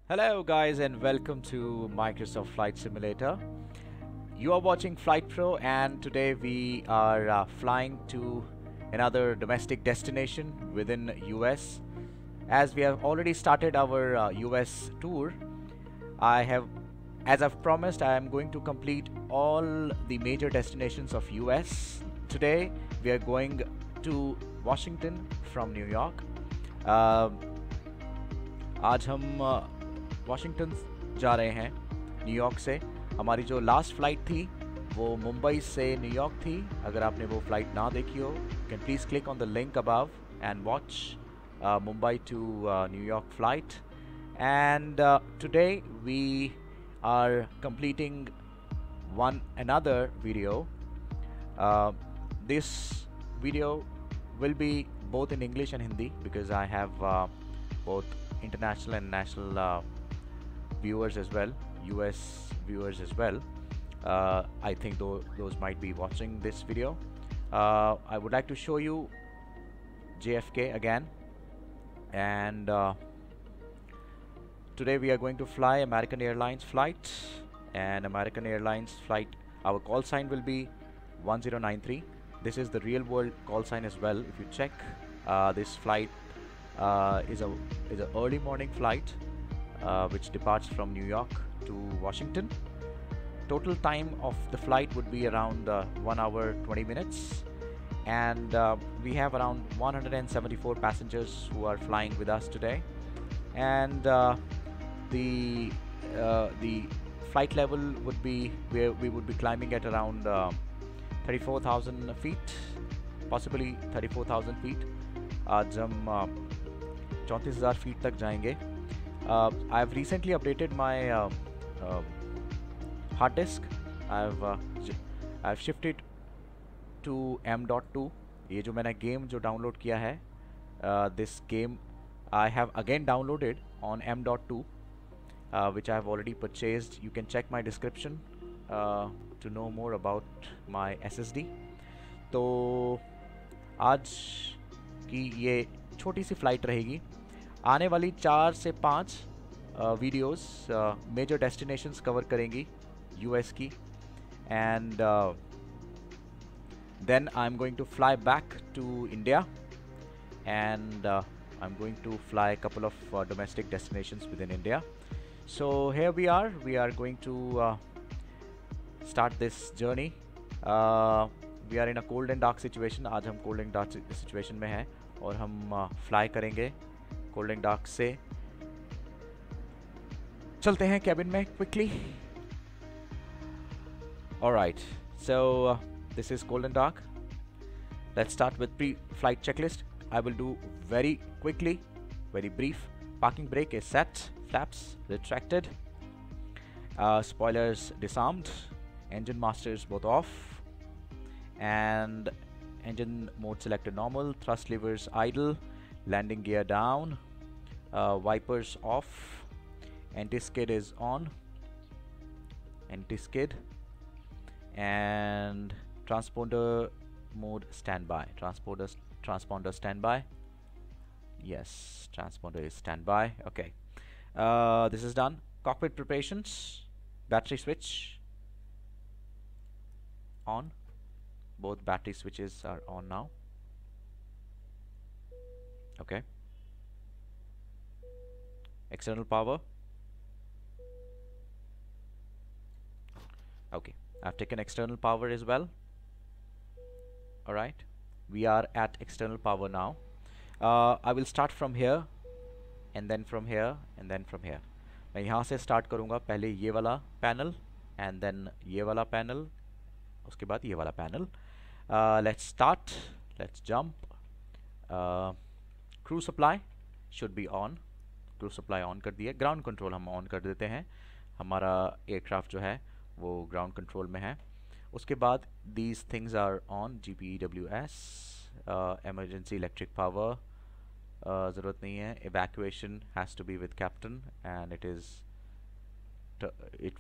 Hello guys and welcome to Microsoft Flight Simulator. You are watching Flight Pro and today we are flying to another domestic destination within US. As we have already started our US tour, as I've promised, I am going to complete all the major destinations of US. Today we are going to Washington from New York. आज हम Washington जा रहे हैं New York से। हमारी जो last flight थी वो मुंबई से न्यूयॉर्क थी। अगर आपने वो फ़्लाइट ना देखी हो, can please click on the link above and watch Mumbai to New York flight. And today we are completing another video. This video will be both in English and Hindi because I have both international and national viewers as well, US viewers as well. I think those might be watching this video. I would like to show you JFK again, and today we are going to fly American Airlines flight, and American Airlines flight, our call sign will be 1093. This is the real world call sign as well. If you check, this flight is a early morning flight which departs from New York to Washington. Total time of the flight would be around 1 hour 20 minutes, and we have around 174 passengers who are flying with us today. And the flight level would be where we would be climbing at around 34,000 feet, possibly 34,000 feet. आज हम 34,000 feet तक जाएंगे. I have recently updated my hard disk. I've shifted to M.2. ये जो मैंने game जो download किया है, this game I have again downloaded on M.2, which I have already purchased. You can check my description to know more about my SSD. तो आज की ये छोटी सी फ्लाइट रहेगी. आने वाली 4 से 5 वीडियोस मेजर डेस्टिनेशंस कवर करेंगी यूएस की. And then I am going to fly back to India, and I am going to fly couple of domestic destinations within India. So here we are going to start this journey. We are in a cold and dark situation. आज हम cold and dark situation में हैं और हम fly करेंगे cold and dark से. चलते हैं कैबिन में quickly. Alright, so this is cold and dark. Let's start with pre-flight checklist. I will do very quickly, very brief. Parking brake is set, flaps retracted, spoilers disarmed, engine masters both off, and engine mode selected normal, thrust levers idle, landing gear down, wipers off, anti-skid is on, anti-skid, and transponder mode standby. Transponder standby. Yes, transponder is standby. Okay, this is done. Cockpit preparations, battery switch on. Both battery switches are on now. Okay. External power. Okay, I've taken external power as well. Alright, we are at external power now. I will start from here, and then from here, and then from here. मैं यहाँ से start करूँगा. पहले ये वाला panel, and then ये वाला panel, उसके बाद ये वाला panel. Let's start. Let's jump. Crew supply should be on. Crew supply on कर दिए. Ground control हम on कर देते हैं. हमारा aircraft जो है वो ground control में है. उसके बाद these things are on. GPWS, emergency electric power, ज़रूरत नहीं है. Evacuation has to be with captain, and it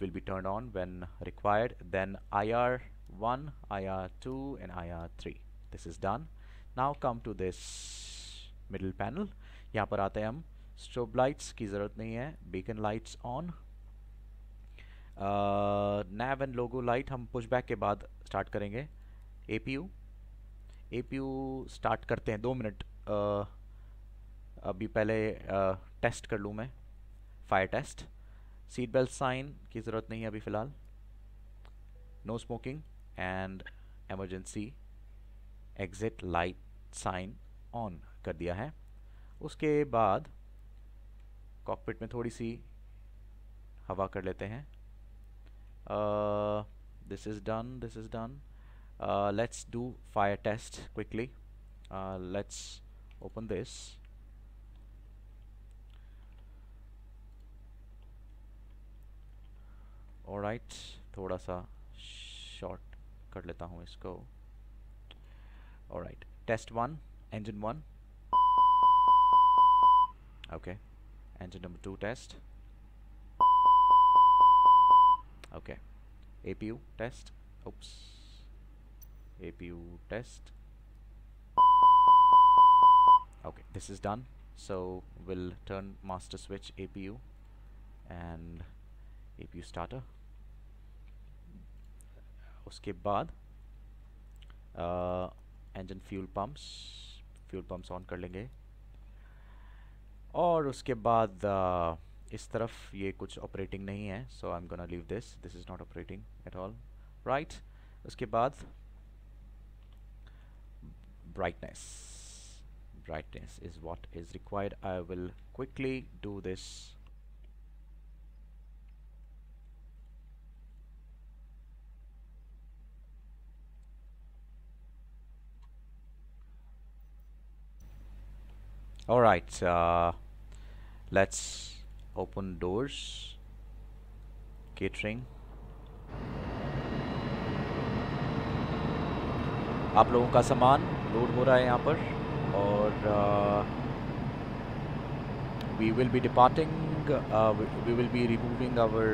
will be turned on when required. Then IR1, IR2, and IR3. This is done. Now come to this middle panel. यहाँ पर आते हैं हम strobe lights की ज़रूरत नहीं है, beacon lights on. Naive and logo light हम पुशबैक के बाद स्टार्ट करेंगे। एपीयू स्टार्ट करते हैं, 2 मिनट। अभी पहले टेस्ट कर लूँ मैं, fire test. Seat belt sign की ज़रूरत नहीं है अभी फ़िलहाल। No smoking and emergency exit light sign on कर दिया है। उसके बाद कॉकपिट में थोड़ी सी हवा कर लेते हैं। This is done, this is done. Let's do fire test quickly. Let's open this. All right, थोड़ा सा short कर लेता हूँ इसको। All right, test 1, engine 1. Okay, engine number 2 test. Okay, APU test. Oops. APU test. Okay, this is done. So we'll turn master switch APU and APU starter. उसके बाद engine fuel pumps on कर लेंगे। और उसके बाद इस तरफ ये कुछ ऑपरेटिंग नहीं है, so I'm gonna leave this. This is not operating at all, right? उसके बाद brightness is what is required. I will quickly do this. All right, let's open doors. Catering. आप लोगों का सामान लोड हो रहा है यहाँ पर, और we will be departing. We will be removing our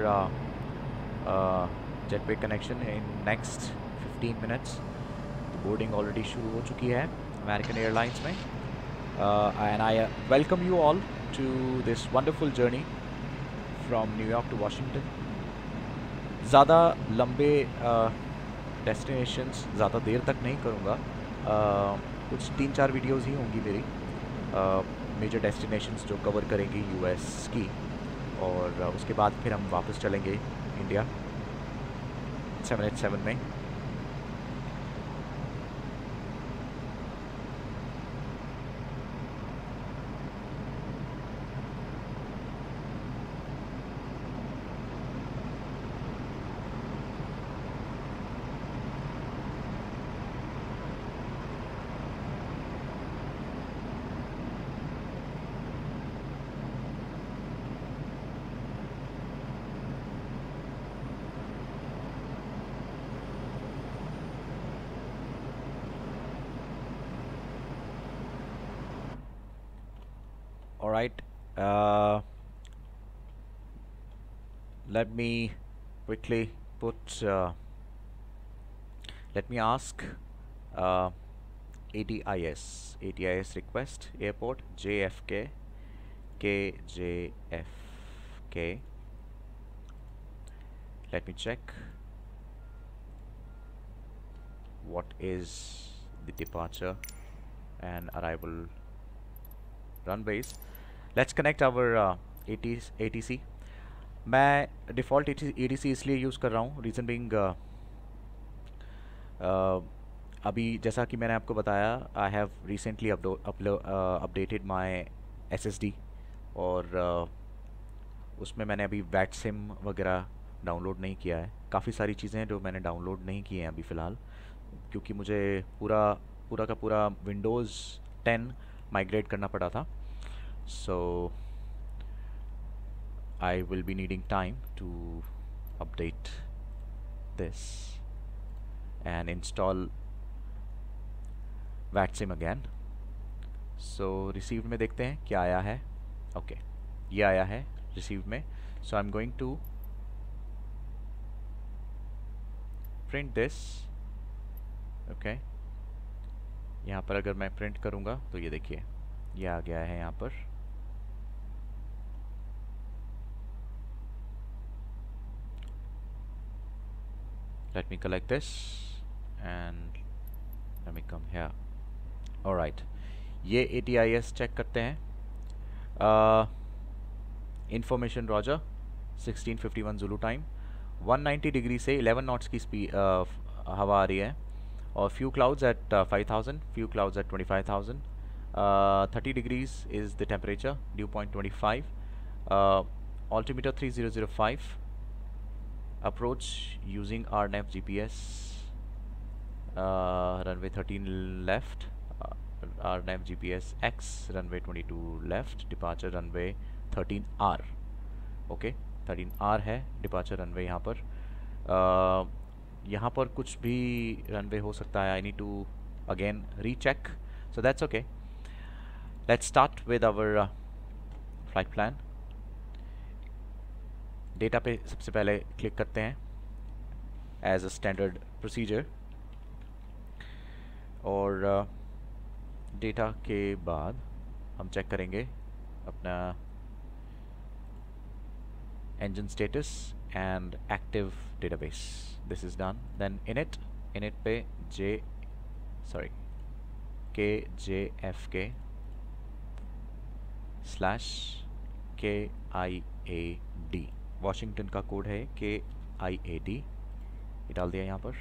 jetway connection in next 15 minutes. Boarding already शुरू हो चुकी है अमेरिकन एयरलाइंस में, and I welcome you all to this wonderful journey from New York to Washington. ज़्यादा लंबे destinations ज़्यादा देर तक नहीं करूँगा, कुछ 3-4 वीडियोज़ ही होंगी मेरी मेजर डेस्टिनेशंस जो कवर करेंगी यूएस की, और उसके बाद फिर हम वापस चलेंगे इंडिया 787 में। All right, let me quickly put let me ask ATIS request airport JFK KJFK. Let me check what is the departure and arrival runways. Let's connect our ATC. मैं डिफ़ॉल्ट ATC इसलिए use कर रहा हूँ, reason being अभी जैसा कि मैंने आपको बताया, I have recently updated my SSD, और उसमें मैंने अभी वैट सिम वगैरह डाउनलोड नहीं किया है। काफ़ी सारी चीज़ें हैं जो मैंने डाउनलोड नहीं की हैं अभी फ़िलहाल, क्योंकि मुझे पूरा का पूरा विंडोज़ 10 माइग्रेट करना पड़ा था। So I will be needing time to update this and install VATSIM again. So received में देखते हैं क्या आया है। Okay, ये आया है received में। So I'm going to print this. Okay, यहाँ पर अगर मैं प्रिंट करूँगा तो ये देखिए ये आ गया है यहाँ पर। let me collect this and let me come here. Alright, ये ATIS चेक करते हैं. Information Roger 1651 Zulu time. 190 degree से 11 नॉट्स की स्पीड हवा आ रही है, और few clouds at 5000, few clouds at 25000. 30 degrees is the temperature, dew point 25. Altimeter 3005. Approach using RNAV GPS. Runway 13 left. RNAV GPS X. Runway 22 left. Departure runway 13R. Okay, 13R है departure runway. यहाँ पर कुछ भी runway हो सकता है. I need to again recheck, so that's okay. Let's start with our flight plan. Data पे सबसे पहले क्लिक करते हैं एज अ स्टैंडर्ड प्रोसीजर, और डेटा के बाद हम चेक करेंगे अपना engine status and active database. This is done. Then init पे KJFK /KIAD. वॉशिंगटन का कोड है KIAD, ये डाल दिया यहाँ पर.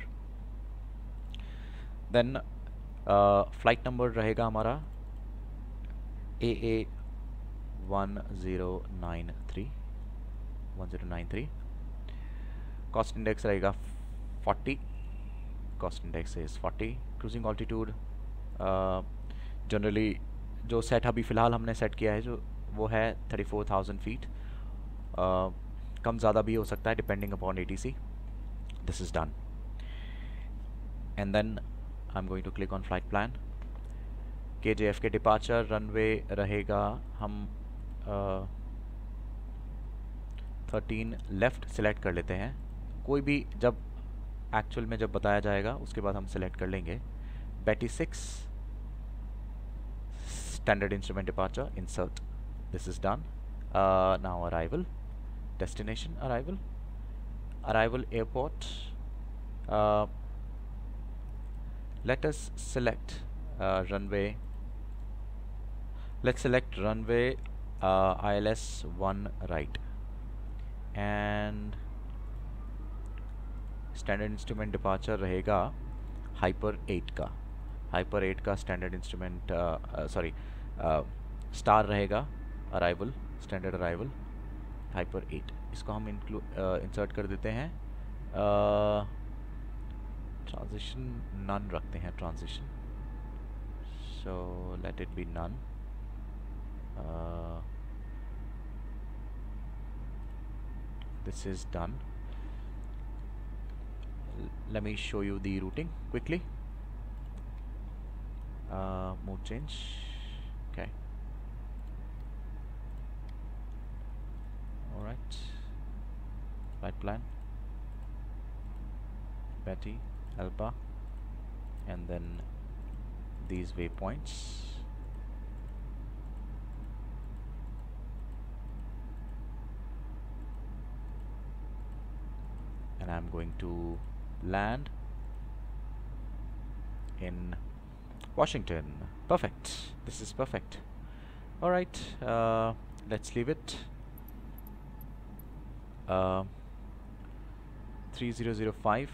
देन फ्लाइट नंबर रहेगा हमारा AA1093. कॉस्ट इंडेक्स रहेगा 40. Cost index is 40. Cruising altitude generally जो सेट अभी फ़िलहाल हमने सेट किया है जो वो है 34,000 फीट. कम ज़्यादा भी हो सकता है depending upon ATC. This is done, and then I am going to click on flight plan. KJF के डिपार्चर रनवे रहेगा हम 13 लेफ़्ट सिलेक्ट कर लेते हैं. कोई भी जब एक्चुअल में जब बताया जाएगा उसके बाद हम सिलेक्ट कर लेंगे. Betty 6 standard instrument departure, insert. This is done. Now arrival, destination, arrival airport. Let us select runway. Let's select runway ILS 1 right. And standard instrument departure रहेगा हाइपर 8 का स्टैंडर्ड इंस्ट्रूमेंट स्टार रहेगा. Arrival, standard arrival hyper 8. इसको हम insert कर देते हैं. Transition none रखते हैं. Transition, so let it be none. This is done. Let me show you the routing quickly. Mode change. Okay. All right. Flight plan. Betty, Alba, and then these waypoints. And I'm going to land in Washington. Perfect. This is perfect. All right. Let's leave it. 3005.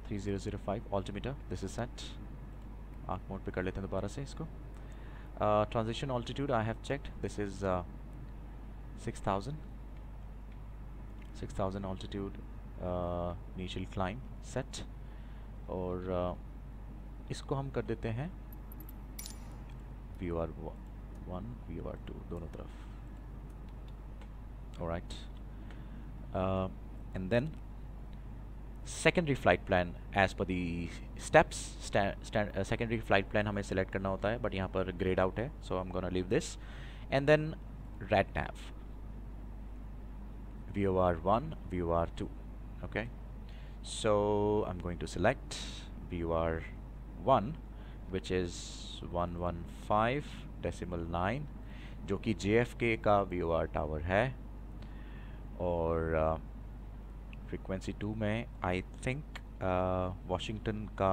3005 altimeter. This is set. Arc mode पे कर लेते हैं दोबारा से इसको. Transition altitude I have checked. This is 6000 altitude initial climb set, और इसको हम कर देते हैं VOR 1 VOR 2 दोनों तरफ. alright, and then secondary flight plan as per the steps. Secondary flight plan हमें select करना होता है, but यहाँ पर grayed out है, so I'm gonna leave this. And then RADNAV VOR 1 VOR 2. okay, so I'm going to select VOR 1, which is 115.9, जो कि JFK का VOR टावर है. और फ्रीक्वेंसी 2 में आई थिंक वाशिंगटन का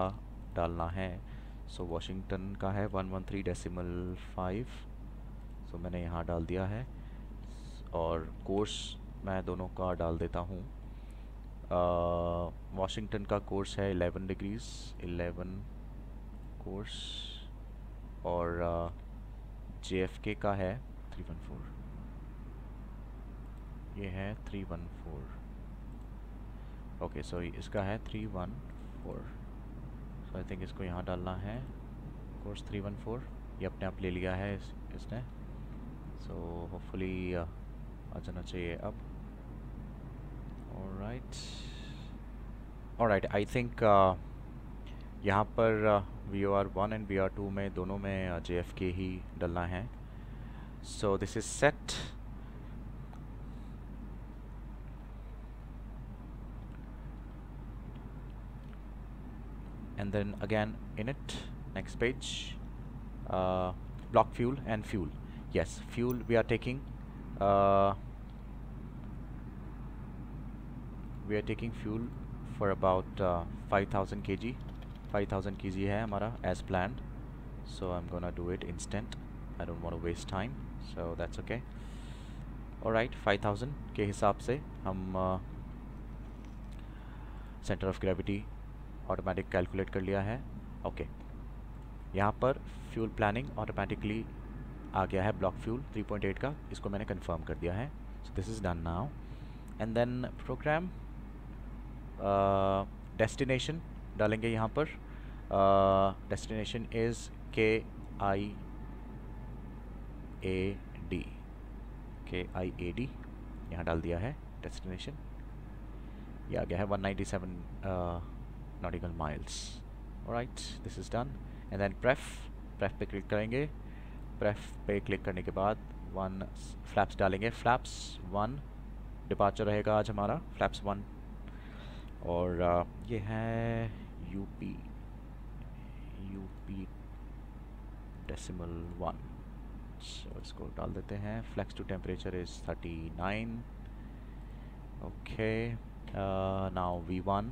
डालना है। सो वाशिंगटन का है 113.5, सो मैंने यहाँ डाल दिया है। और कोर्स मैं दोनों का डाल देता हूँ। वाशिंगटन का कोर्स है 11 डिग्रीज 11 कोर्स, और JFK का है 314, ये है 314। ओके सो इसका है 314, सो आई थिंक इसको यहाँ डालना है कोर्स 314। ये अपने आप ले लिया है इसने, सो होपफुली आ जाना चाहिए अब। ऑलराइट आई थिंक यहाँ पर VOR1 एंड VOR2 में दोनों में JFK ही डलना है। So this is set. And then again in it, next page, block fuel and fuel. Yes, fuel we are taking fuel for about 5000 kg 5000 kg है हमारा as planned, so I'm gonna do it instant. I don't want to waste time, so that's okay. Alright, 5000 के हिसाब से हम centre of gravity automatic calculate कर लिया है। Okay यहाँ पर फ्यूल प्लानिंग ऑटोमेटिकली आ गया है, ब्लॉक फ्यूल 3.8 का, इसको मैंने कंफर्म कर दिया है। So this is done now. And then program destination डालेंगे यहाँ पर। डेस्टिनेशन इज़ KIAD यहाँ डाल दिया है डेस्टिनेशन। ये आ गया है 197 nautical miles. Alright, this is done. And then pref पे क्लिक करेंगे। pref पे क्लिक करने के बाद flaps डालेंगे। flaps 1 डिपार्चर रहेगा आज हमारा, flaps 1। और ये है UP decimal 1, so इसको डाल देते हैं। flex to temperature is 39. okay, now V1,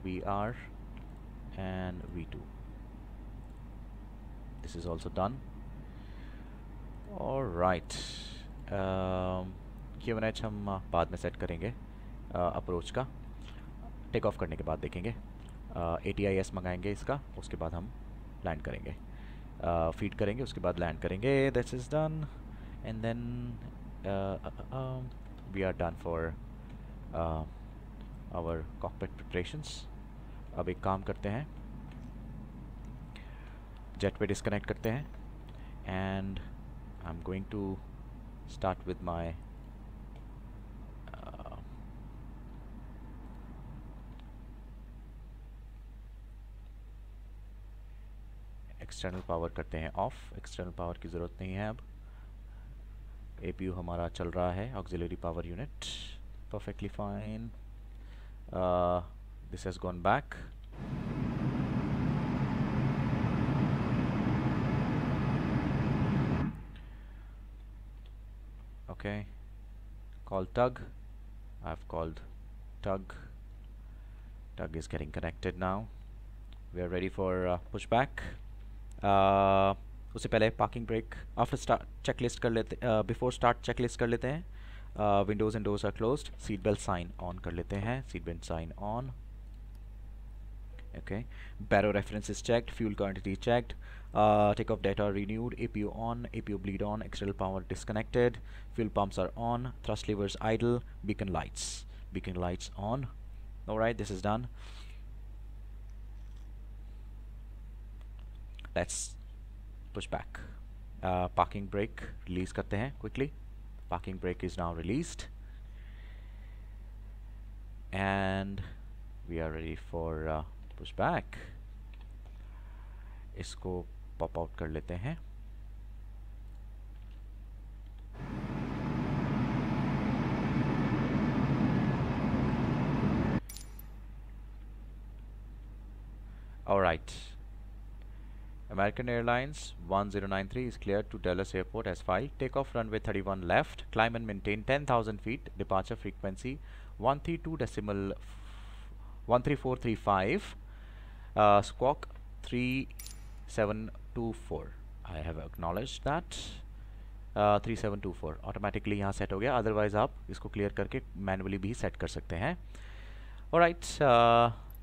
VR and V2, this is also done. Alright, Q&H हम बाद में सेट करेंगे। अप्रोच का टेक ऑफ करने के बाद देखेंगे। ATIS मंगाएंगे इसका, उसके बाद हम लैंड करेंगे, फीड करेंगे, उसके बाद लैंड करेंगे। This is done and then we are done for our cockpit preparations. अब एक काम करते हैं, जेट पे डिस्कनेक्ट करते हैं and I am going to start with my external power करते हैं ऑफ। एक्सटर्नल पावर की ज़रूरत नहीं है अब। APU हमारा चल रहा है, auxiliary power unit, perfectly fine. This has gone back. okay, call tug. I've called tug. Tug is getting connected now. We are ready for pushback. उससे पहले parking brake after start checklist कर लेते, before start checklist कर लेते हैं। Windows and doors are closed. Seat belt sign on कर लेते हैं। Seat belt sign on. okay, barrow reference is checked, fuel quantity checked, takeoff data renewed, APU on, APU bleed on, external power disconnected, fuel pumps are on, thrust levers idle, beacon lights on. Alright, this is done. Let's push back. Parking brake release करते हैं quickly. Parking brake is now released and we are ready for pushback. इसको pop out कर लेते हैं। Alright, American Airlines 1093 is cleared to Dallas Airport as filed. Takeoff runway 31 left. Climb and maintain 10,000 feet. Departure frequency 134.35. Squawk 3724. I have acknowledged that. 3724 automatically यहाँ set हो गया, otherwise आप इसको clear करके मैनुअली भी सेट कर सकते हैं. ऑलराइट,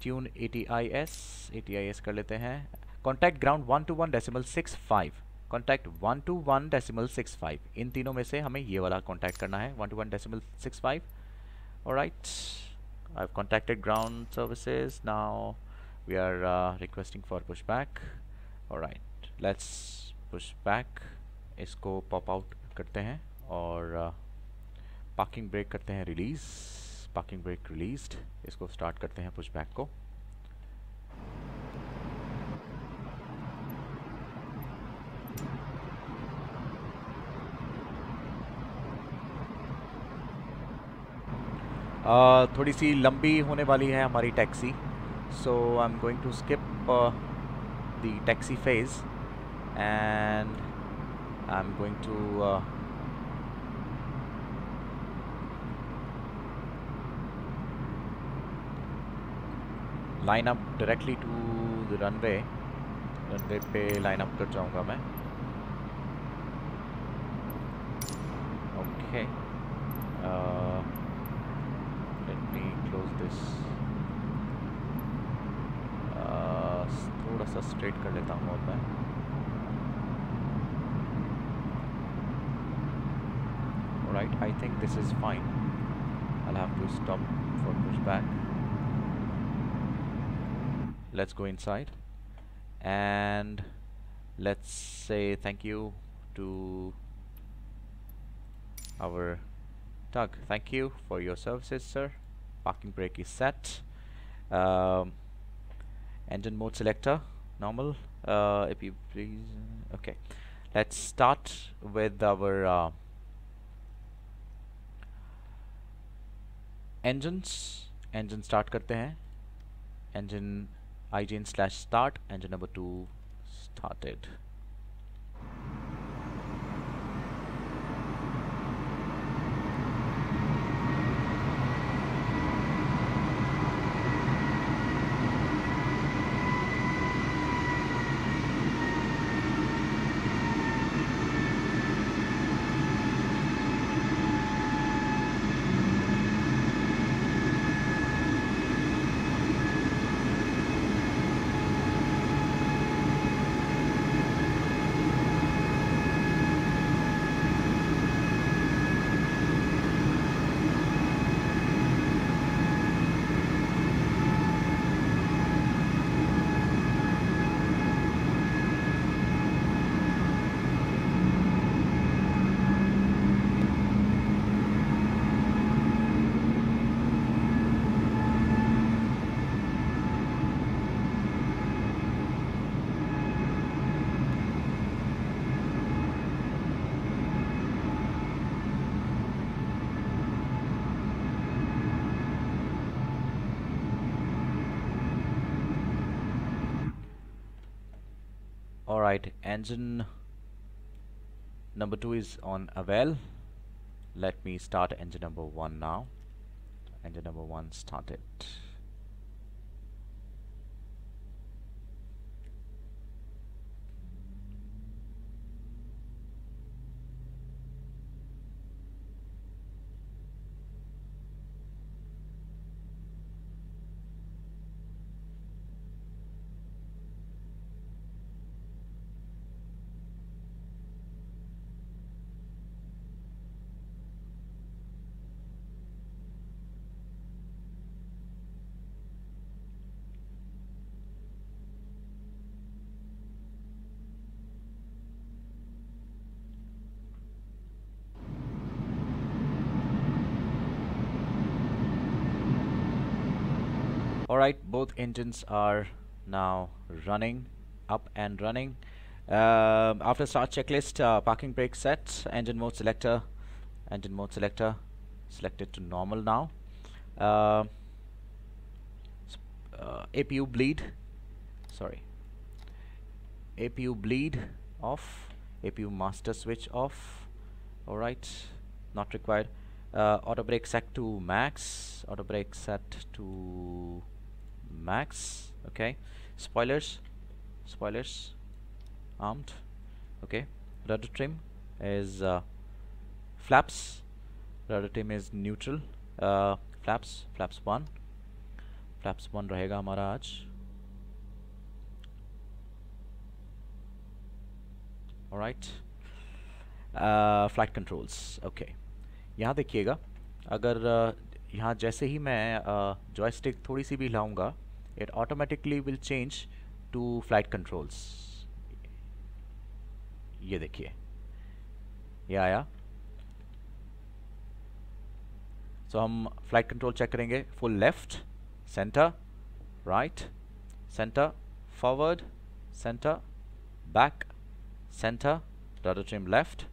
ट्यून ATIS कर लेते हैं. Contact ground 121.65. कॉन्टैक्ट 121.65. इन तीनों में से हमें ये वाला कॉन्टैक्ट करना है, 121.65. Alright, I have contacted ground services. Now we are requesting for pushback. Alright, let's pushback. इसको पॉप आउट करते हैं और पार्किंग ब्रेक करते हैं रिलीज. Parking brake released. इसको स्टार्ट करते हैं पुशबैक को. थोड़ी सी लंबी होने वाली है हमारी taxi, so I am going to skip the taxi phase and I'm going to line up directly to the runway. runway पे line up कर जाऊंगा मैं. Okay, let me close this. थोड़ा सा straight कर लेता हूँ और मैं. Right, I think this is fine. I'll have to stop for pushback. Let's go inside and let's say thank you to our tug. Thank you for your services, sir. Parking brake is set. Engine mode selector normal. If you please, okay. Let's start with our engine start करते हैं. engine IGN/start. engine number 2 started. Alright, engine number 2 is on avail. Let me start engine number 1 now. Engine number 1 started. Alright, both engines are now running, up and running. After start checklist, parking brake set, engine mode selector selected to normal now. APU bleed, sorry. APU bleed off, APU master switch off. Alright, not required. Auto brake set to max, auto brake set to max. Okay, spoilers armed. Okay, rudder trim is flaps, rudder trim is neutral. Flaps 1 रहेगा हमारा आज. Alright, flight controls. Okay, यहाँ देखिएगा, अगर यहाँ जैसे ही मैं joystick थोड़ी सी भी हिलाऊंगा, it automatically will change to flight controls. ये देखिए, ये आया. सो हम फ्लाइट कंट्रोल चेक करेंगे. Full left, centre, right, centre, forward, centre, back, center, rudder trim left,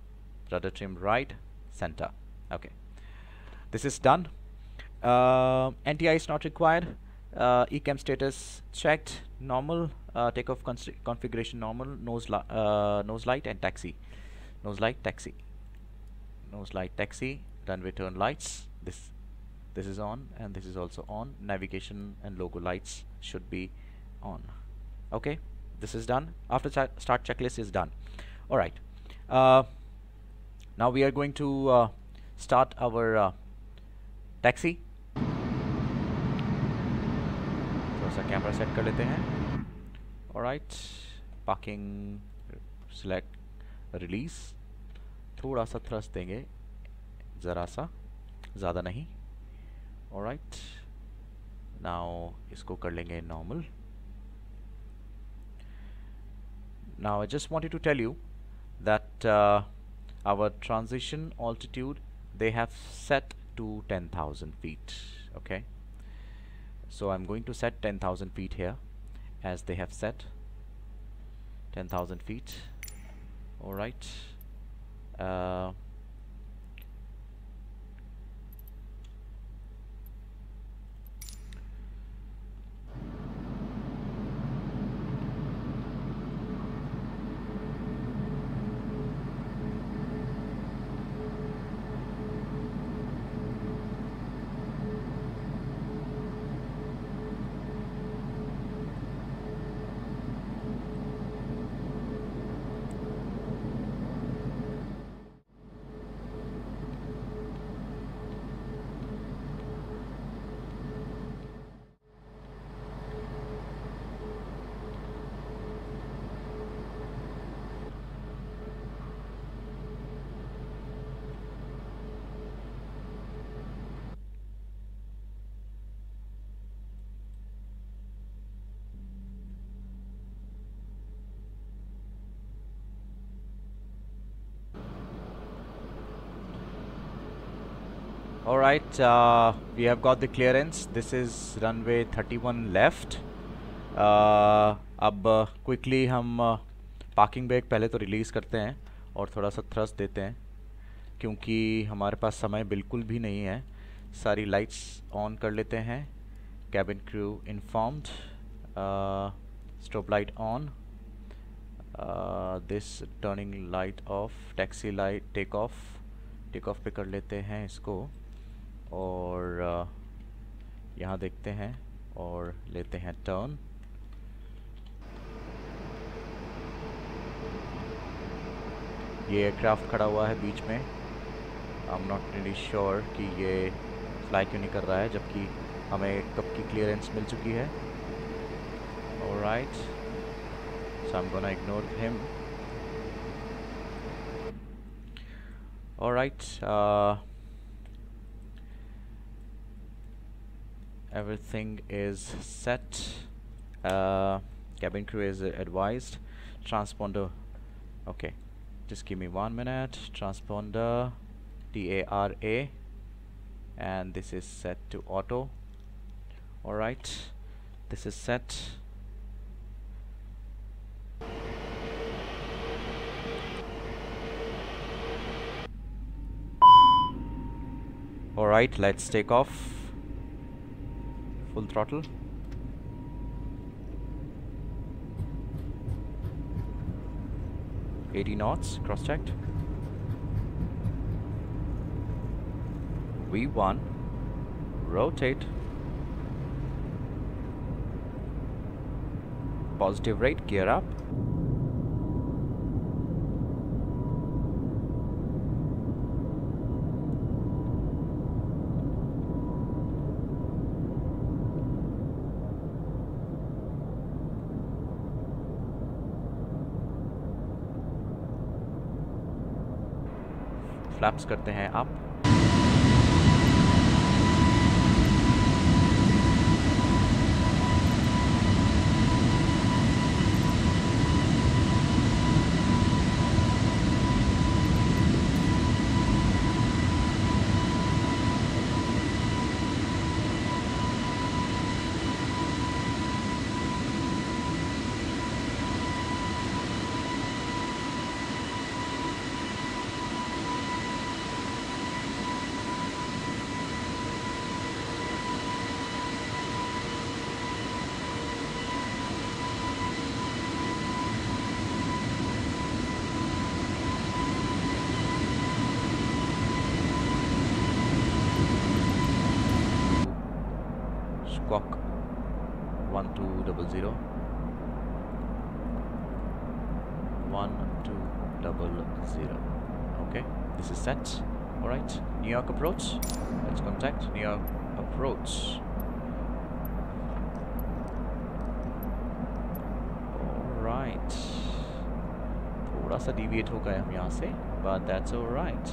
rudder trim right, center. Okay, this is done. NTI is not required. ECAM status checked, normal. Takeoff configuration normal. Nose light and taxi. Nose light, taxi. Nose light, taxi. Runway turn lights. This is on and this is also on. Navigation and logo lights should be on. Okay, this is done. After start checklist is done. All right, now we are going to start our taxi. थोड़ा सा camera set कर लेते हैं. All right, parking select, release. थोड़ा सा thrust देंगे, ज़रा सा, ज़्यादा नहीं. All right, now इसको कर लेंगे normal. Now I just wanted to tell you that our transition altitude they have set to 10,000 feet. Okay, so I'm going to set 10,000 feet here, as they have set 10,000 feet. All right, Alright, we have got the clearance. This is runway 31 left. अब quickly हम parking brake पहले तो release करते हैं और थोड़ा सा thrust देते हैं, क्योंकि हमारे पास समय बिल्कुल भी नहीं है. सारी लाइट्स ऑन कर लेते हैं. Cabin crew informed, stop light on, this turning light off, taxi light, take off पे कर लेते हैं इसको, और यहाँ देखते हैं और लेते हैं टर्न. ये एयरक्राफ्ट खड़ा हुआ है बीच में. आई एम नॉट रियली श्योर कि ये फ्लाई क्यों नहीं कर रहा है, जबकि हमें कब की क्लियरेंस मिल चुकी है. Alright, so I am gonna ignore him. Alright, everything is set. Cabin crew is advised. Transponder, okay, just give me 1 minute. Transponder TARA, and this is set to auto. Alright, this is set. Alright, let's take off. Full throttle. 80 knots, cross-checked. V1, rotate. Positive rate, gear up. Flaps करते हैं up. Squawk 1200. 1200. Okay, this is set. Alright, New York approach. Let's contact New York approach. Alright, थोड़ा सा deviate हो गए हम यहाँ से, but that's alright.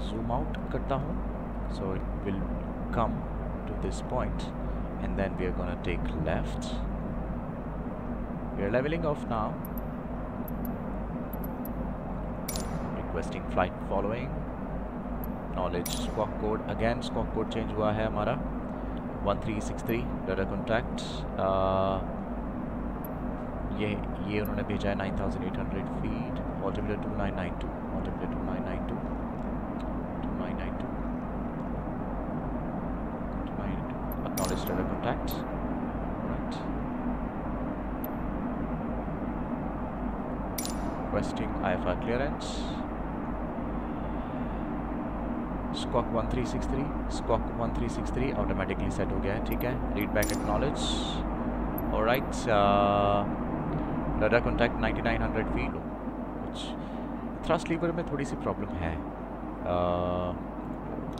Zoom out करता हूँ, so it will come to this point and then we are gonna take left. We are leveling off now. Requesting flight following. Knowledge squawk code. Again squawk code change हुआ है हमारा 1363. Data contact. ये उन्होंने भेजा है 9800 feet. Altimeter 2992. Altimeter 2992. 2992. Acknowledge data contact. Right. Requesting IFR clearance. Squawk 1363. Squawk 1363 automatically set हो गया है, ठीक है. Read back acknowledge. Alright. Data contact 9900 feet. कुछ thrust lever में थोड़ी सी प्रॉब्लम है.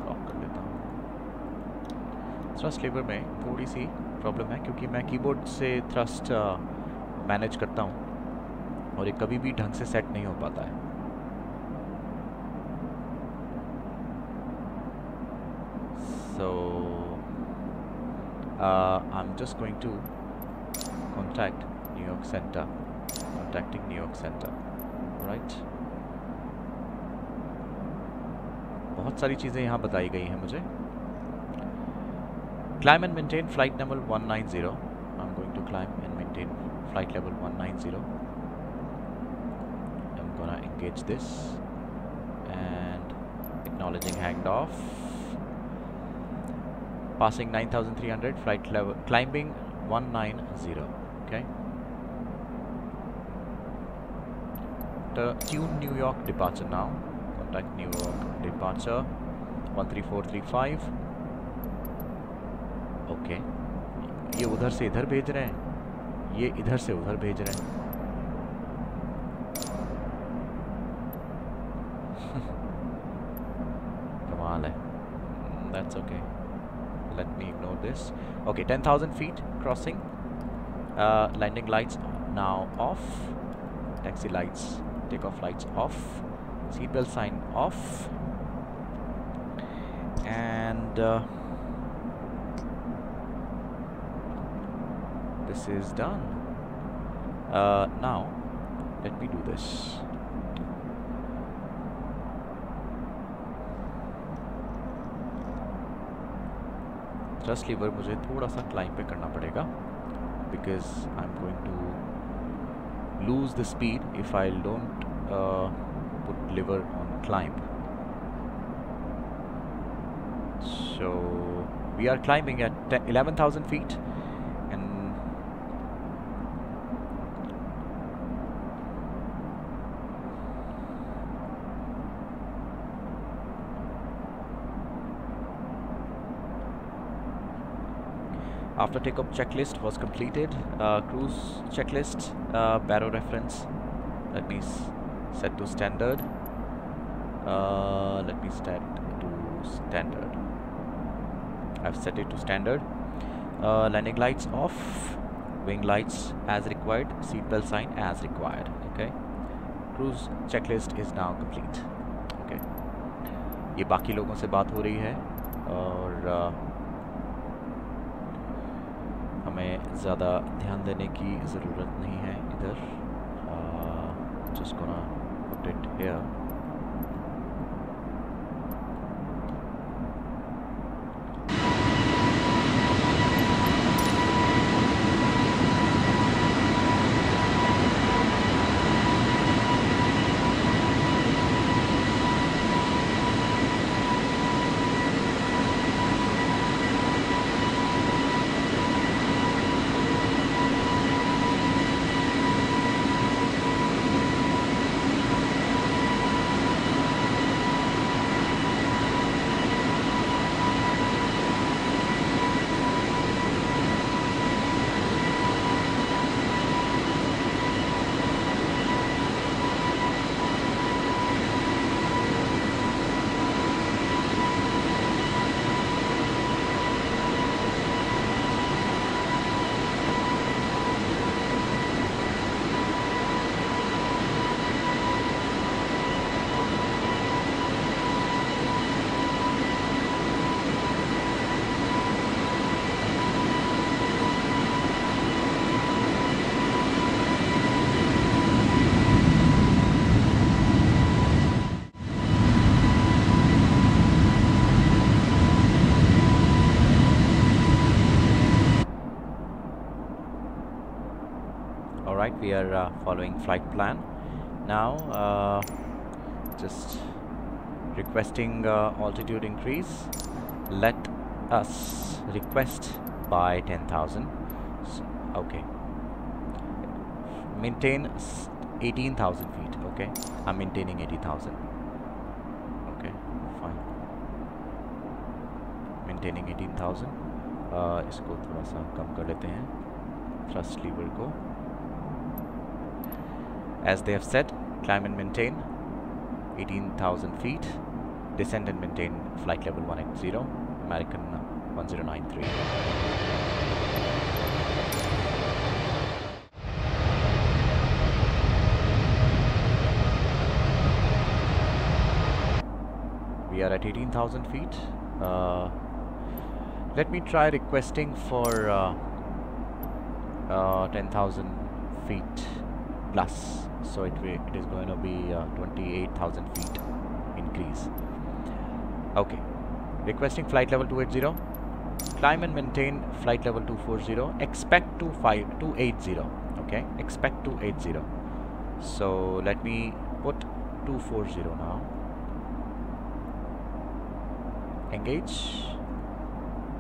लॉक कर लेता हूँ. थ्रस्ट लीवर में थोड़ी सी प्रॉब्लम है क्योंकि मैं कीबोर्ड से थ्रस्ट मैनेज करता हूँ और ये कभी भी ढंग से सेट नहीं हो पाता है. So I'm just going to contact New York Center. Contacting New York Center. Right. बहुत सारी चीज़ें यहाँ बताई गई हैं मुझे. Climb and maintain flight level 190. I'm going to climb and maintain flight level 190. I'm gonna engage this and acknowledging handoff. Passing 9300, flight level, climbing 190. Okay. Tune New York departure now. Contact New York departure 13435. Okay, ये उधर से इधर भेज रहे हैं, ये इधर से उधर भेज रहे हैं. कमाल है. That's okay. Let me ignore this. Okay, 10,000 feet crossing. Landing lights now off. Taxi lights, takeoff lights off. Seatbelt sign off. And this is done. Now let me do this. Thrust lever मुझे थोड़ा सा climb पे करना पड़ेगा because I'm going to lose the speed if I don't put lever on climb. So we are climbing at 11,000 feet and After takeoff checklist was completed, cruise checklist, baro reference, let me set to standard. Let me set to standard. I've set it to standard. Landing lights off, wing lights as required, seatbelt sign as required. Okay, cruise checklist is now complete. Okay, ये बाकी लोगों से बात हो रही है और हमें ज़्यादा ध्यान देने की ज़रूरत नहीं है इधर. Just gonna put it here. Alright, we are following flight plan now. Just requesting altitude increase. Let us request by 10,000. Okay, maintain 18,000 feet. Okay, I'm maintaining 80,000. Okay, fine, maintaining 18,000. इसको थोड़ा सा कम कर लेते हैं, thrust lever को. As they have said, climb and maintain 18,000 feet, descend and maintain flight level 180, American 1093. We are at 18,000 feet. Let me try requesting for 10,000 feet plus. So it is going to be 28,000 feet increase. Okay, requesting flight level 280, climb and maintain flight level 240, expect 280. Okay, expect 280. So let me put 240 now. Engage.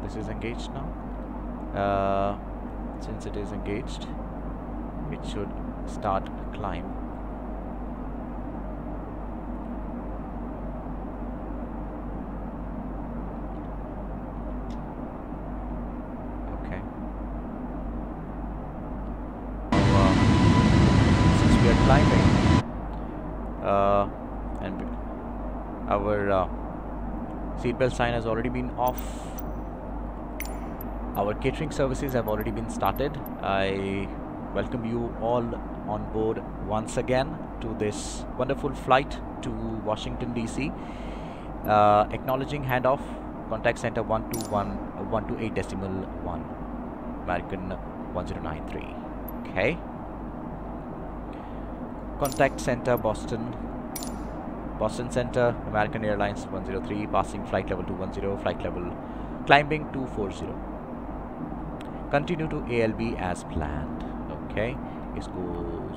This is engaged now. Since it is engaged, it should start climb. Okay. Since we are climbing, and our seatbelt sign has already been off. Our catering services have already been started. I welcome you all on board once again to this wonderful flight to Washington DC. Acknowledging handoff, contact center 128.1, American 1093. Okay. Contact center Boston Center, American Airlines 103, passing flight level 210, flight level climbing 240. Continue to ALB as planned. Okay, इसको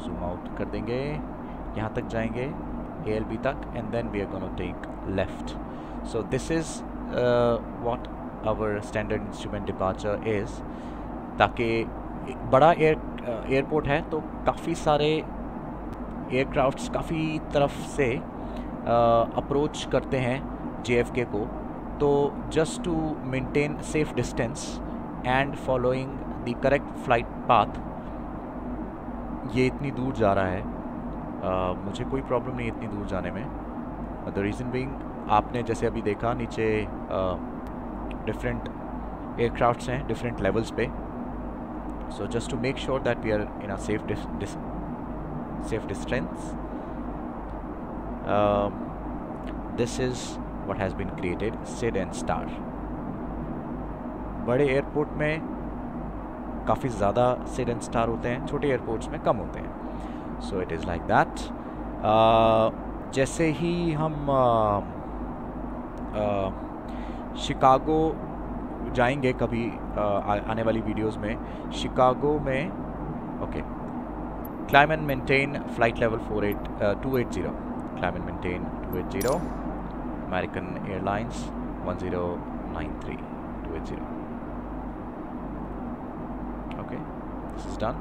zoom out कर देंगे, यहाँ तक जाएंगे ALB तक, and then we are going to take left. So this is what our standard instrument departure is. ताकि बड़ा airport है तो काफ़ी सारे एयरक्राफ्ट्स काफ़ी तरफ से अप्रोच करते हैं JFK को, तो just to maintain safe distance and following the correct flight path ये इतनी दूर जा रहा है। मुझे कोई प्रॉब्लम नहीं इतनी दूर जाने में। द रीज़न बीइंग, आपने जैसे अभी देखा नीचे डिफरेंट एयरक्राफ्ट्स हैं डिफरेंट लेवल्स पे। So just to make sure that we are in a safe distance, this is what has been created, SID and STAR. बड़े एयरपोर्ट में काफ़ी ज़्यादा सिड एंड स्टार होते हैं, छोटे एयरपोर्ट्स में कम होते हैं। So it is like that. जैसे ही हम शिकागो जाएंगे कभी आने वाली वीडियोस में, शिकागो में okay, climb and maintain flight level 280, climb and maintain 280, American airlines 1093 280। Okay, this is done.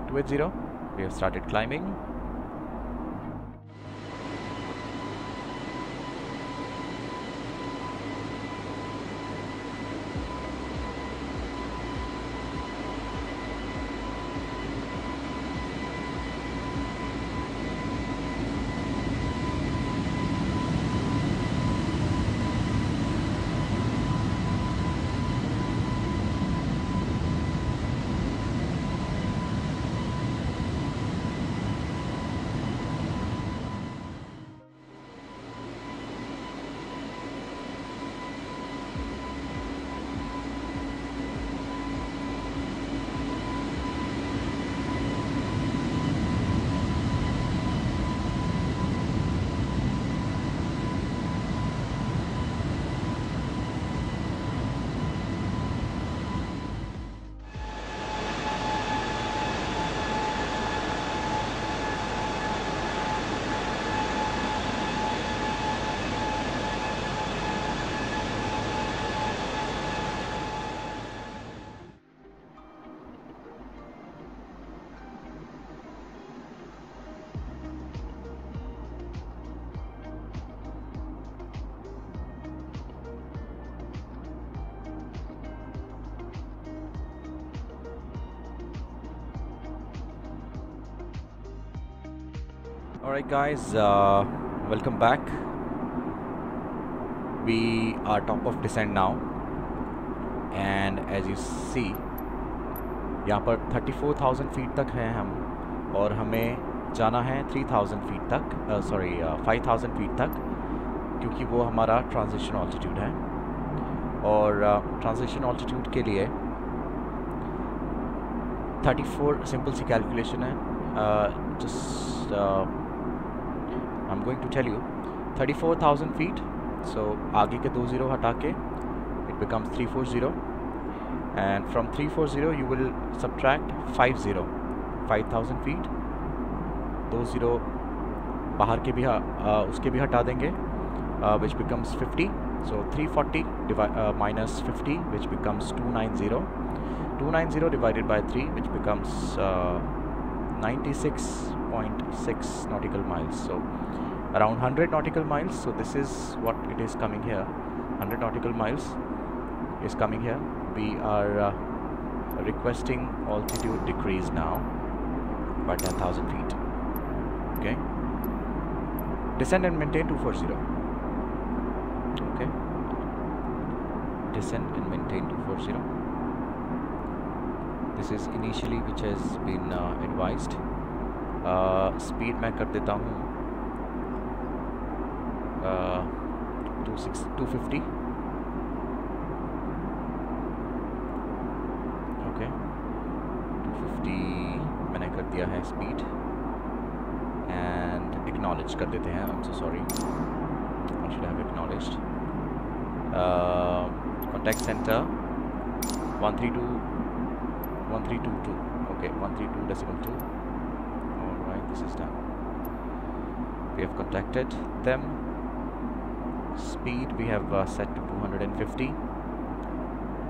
280, we have started climbing. Alright guys, welcome back. We are top of descent now, and as you see यहाँ पर 34,000 feet तक हैं हम, और हमें जाना है 3,000 feet तक, 5,000 फीट तक, क्योंकि वो हमारा ट्रांजिशन ऑल्टीट्यूड है। और ट्रांजिशन ऑल्टीट्यूड के लिए 34 सिंपल सी कैलकुलेशन है। Just I am going to tell you 34,000 feet. So आगे के 2 ज़ीरो हटा के it becomes 340, and from 340 you will subtract 5,000 feet. 2 zero बाहर के भी उसके भी हटा देंगे, which becomes 50। So 340 minus 50, which becomes 290. 290 divided by 3, which becomes 96.6 nautical miles. So around 100 nautical miles. So this is what it is coming here. 100 nautical miles is coming here. We are requesting altitude decrease now by 10,000 feet. Okay. Descend and maintain 240. Okay, descend and maintain 240. This is initially which has been advised. Speed मैं कर देता हूँ 250. Okay, 250 मैंने कर दिया है speed, and acknowledge कर देते हैं। I'm so sorry, I should have acknowledged. Contact center 1322. Okay, 132.2. Alright, this is done. We have contacted them. Speed we have set to 250.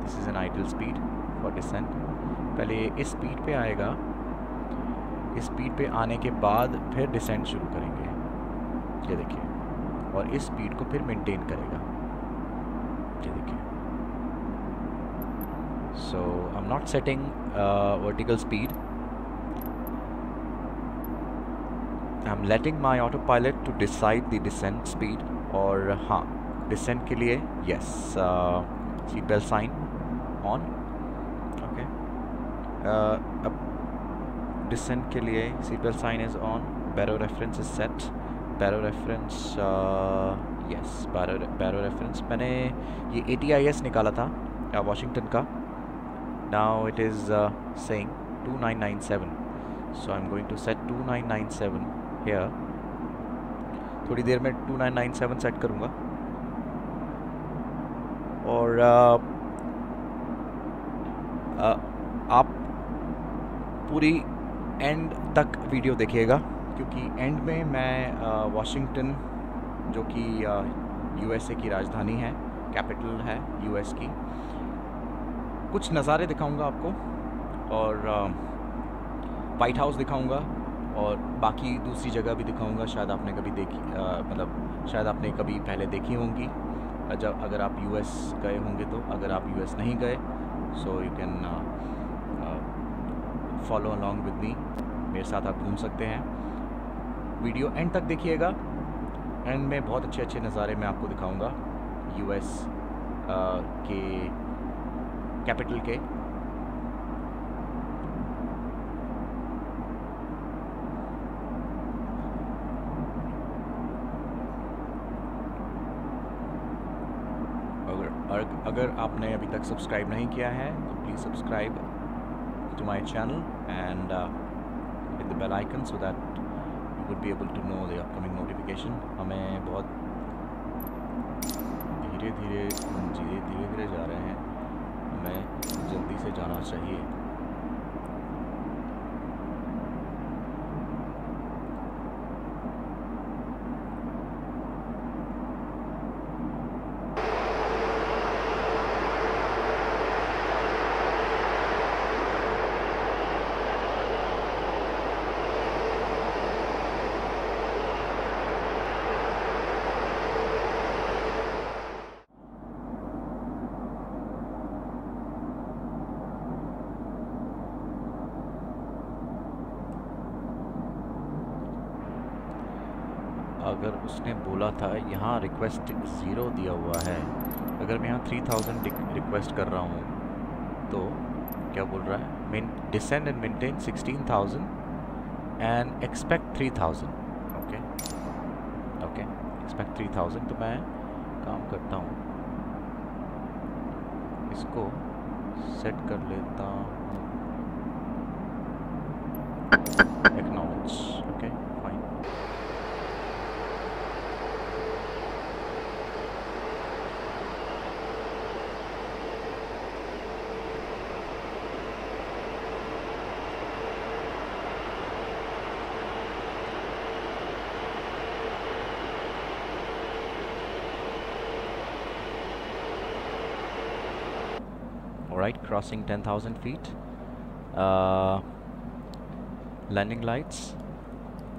This is an ideal speed for descent. पहले इस speed पे आएगा, इस speed पे आने के बाद फिर डिसेंट शुरू करेंगे, ये देखिए, और इस स्पीड को फिर मेंटेन करेगा, ये देखिए। So I'm not setting vertical speed. I'm letting my autopilot to decide the descent speed. और हाँ, descent के लिए yes, seat belt sign on. Okay. अब descent के लिए seat belt sign is on. Baro reference is set. Baro reference yes, Baro reference मैंने ये ATIS निकाला था Washington का. Now it is saying 2997. So I'm going to set 2997 here. थोड़ी देर में 2997 सेट करूँगा. और आप पूरी एंड तक वीडियो देखिएगा, क्योंकि एंड में मैं वॉशिंगटन, जो कि यूएसए की राजधानी है, कैपिटल है यूएस की, कुछ नज़ारे दिखाऊंगा आपको, और वाइट हाउस दिखाऊंगा, और बाकी दूसरी जगह भी दिखाऊंगा. शायद आपने कभी देखी, मतलब शायद आपने कभी पहले देखी होंगी जब अगर आप यूएस गए होंगे तो. अगर आप यूएस नहीं गए, so you can follow along with me. मेरे साथ आप घूम सकते हैं. वीडियो एंड तक देखिएगा. एंड में बहुत अच्छे अच्छे नज़ारे मैं आपको दिखाऊंगा यूएस के कैपिटल के. अगर आपने अभी तक सब्सक्राइब नहीं किया है तो please subscribe to my channel and hit the bell icon so that you would be able to know the upcoming notification. हमें बहुत धीरे धीरे जा रहे हैं. हमें जल्दी से जाना चाहिए. अगर उसने बोला था यहाँ रिक्वेस्ट 0 दिया हुआ है, अगर मैं यहाँ 3000 रिक्वेस्ट कर रहा हूँ तो क्या बोल रहा है? Descend and maintain 16,000 and expect 3000. Okay okay, expect 3000. तो मैं काम करता हूँ, इसको सेट कर लेता हूँ. Acknowledge. Okay fine. Alright, crossing 10,000 feet. Landing lights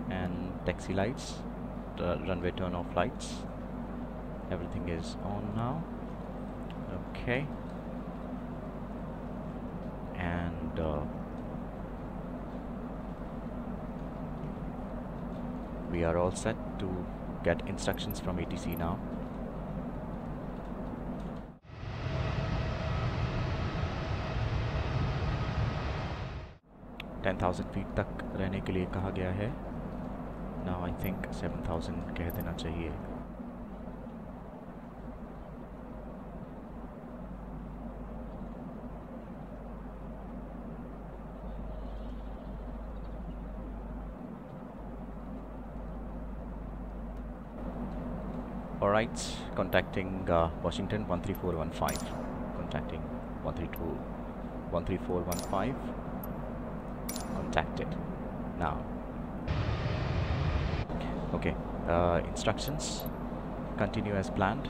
and taxi lights, runway turn off lights, everything is on now. Okay, and we are all set to get instructions from ATC now. 10,000 feet तक रहने के लिए कहा गया है. Now I think 7,000 कह देना चाहिए. Alright, contacting Washington 13415. Contacting 13415. Contacted. Now. Okay. Instructions. Continue as planned.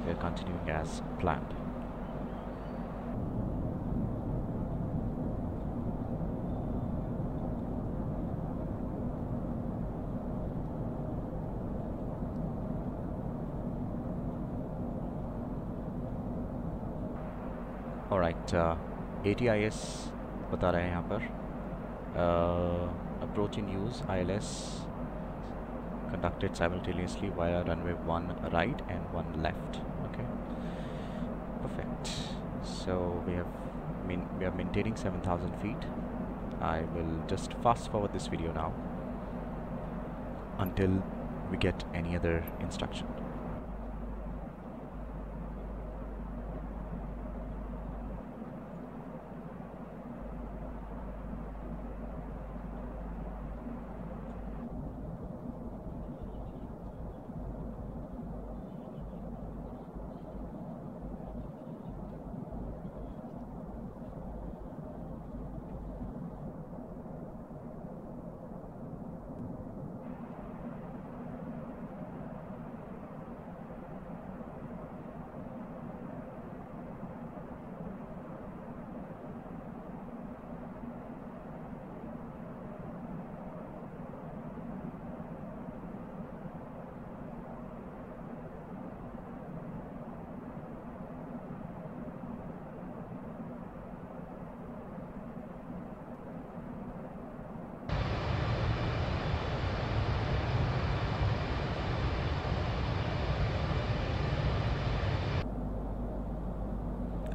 We are continuing as planned. Alright, ATIS बता रहे हैं यहाँ पर approach in use ILS conducted simultaneously via runway 1 right and 1 left. Okay, perfect. So we are maintaining 7,000 feet. I will just fast forward this video now until we get any other instruction.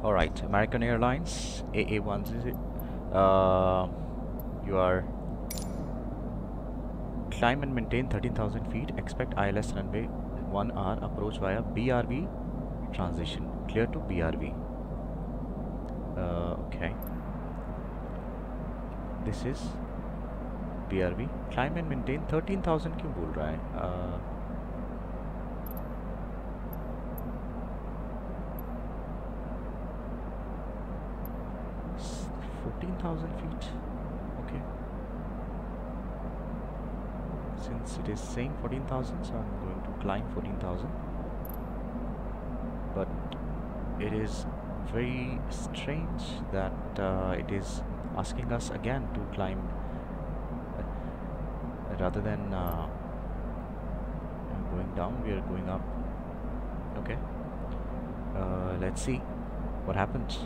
Alright, American Airlines AA10, you are climb and maintain 13,000 feet, expect ILS runway 1R, approach via BRV transition, clear to BRV. Okay, this is BRV, climb and maintain 13,000 क्यों बोल रहा है? 14,000 feet. Okay, since it is saying 14,000, so I'm going to climb 14,000, but it is very strange that it is asking us again to climb rather than going down. We are going up. Okay, let's see what happens.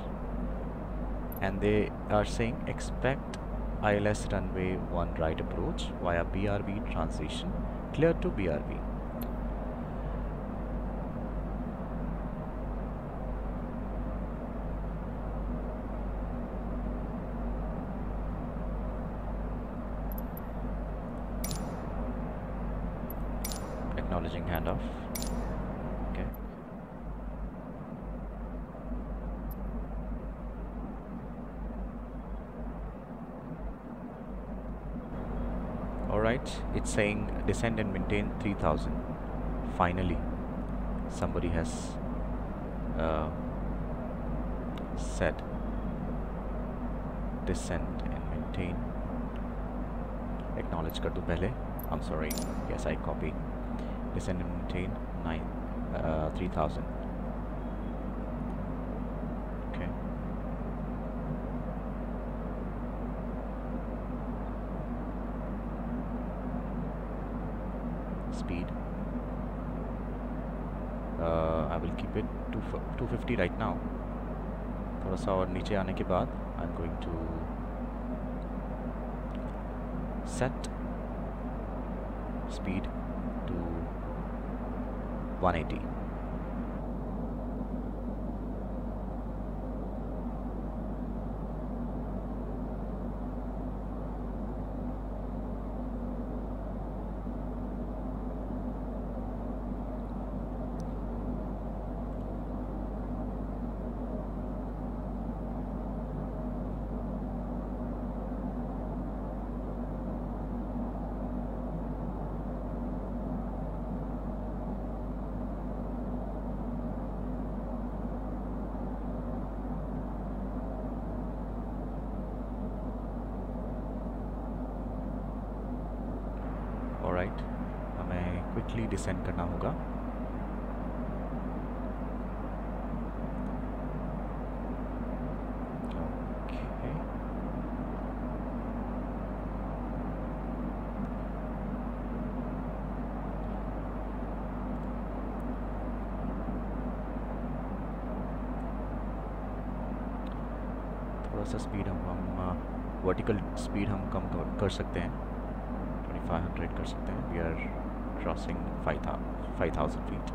And they are saying expect ILS runway 1 right approach via BRV transition, clear to BRV. Acknowledging handoff. Okay. Alright, it's saying descend and maintain 3,000. Finally, somebody has said descend and maintain. Acknowledge kar do pehle. I'm sorry. Yes, I copy. Descend and maintain 3,000. Okay. Speed. I will keep it to 250 right now. थोड़ा सा और नीचे आने के बाद I'm going to set speed to 180. Alright, हमें quickly descend करना होगा. Okay. थोड़ा सा स्पीड हम वर्टिकल स्पीड हम कम कर सकते हैं, 2500 कर सकते हैं। We are crossing 5000 feet.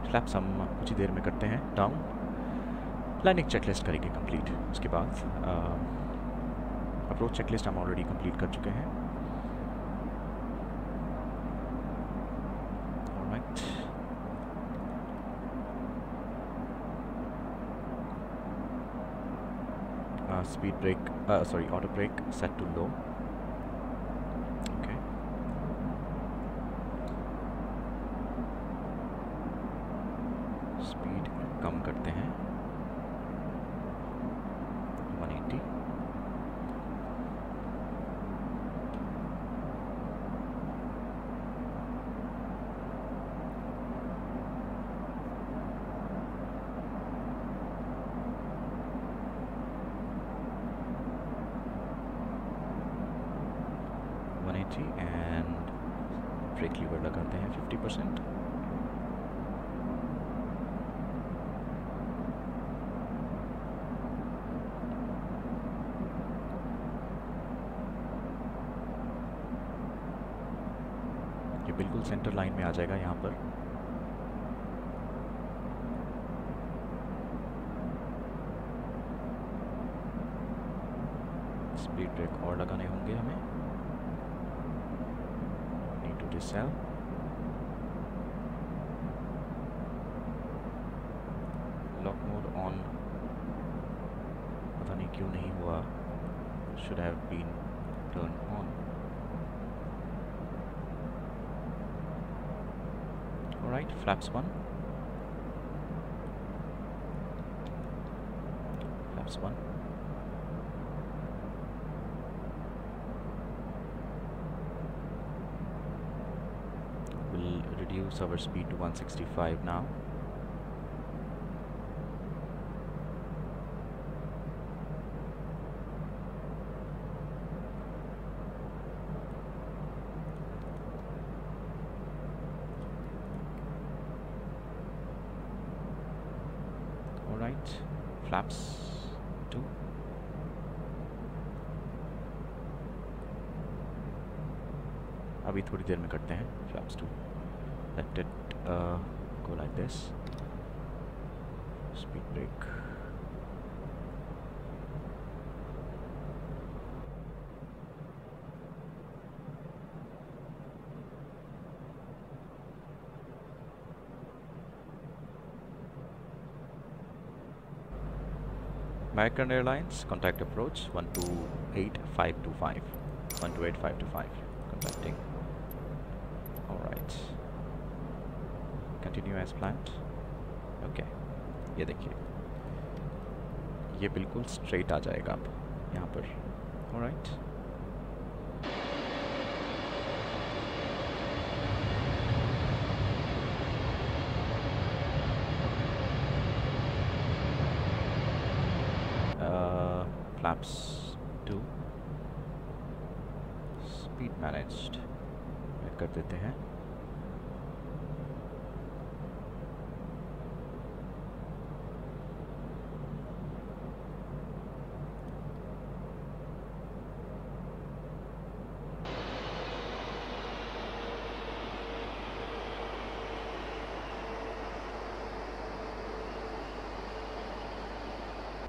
Flaps हम कुछ ही देर में करते हैं डाउन। लैंडिंग चेकलिस्ट करेंगे कंप्लीट, उसके बाद अप्रोच चेकलिस्ट हम ऑलरेडी कंप्लीट कर चुके हैं। Alright, speed brake sorry auto brake set to low. Okay, speed कम करते हैं 180। एंड ब्रेक लीवर लगाते हैं 50%। ये बिल्कुल सेंटर लाइन में आ जाएगा यहाँ पर। स्पीड ब्रेक और लगाने होंगे हमें। सेल लॉक मोड ऑन, पता नहीं क्यों नहीं हुआ, should have been turn on. Alright, flaps 1, flaps 1। Reduce our speed to 165 now. All right, flaps 2. अभी थोड़ी देर में करते हैं flaps 2. Let it go like this. Speed brake. American Airlines, contact approach 128525. 128525. Contacting. All right. Continue as planned. Okay, ये देखिए, ये बिल्कुल straight आ जाएगा अब यहाँ पर। ऑलराइट, फ्लैप्स 2, स्पीड मैनेज्ड कर देते हैं।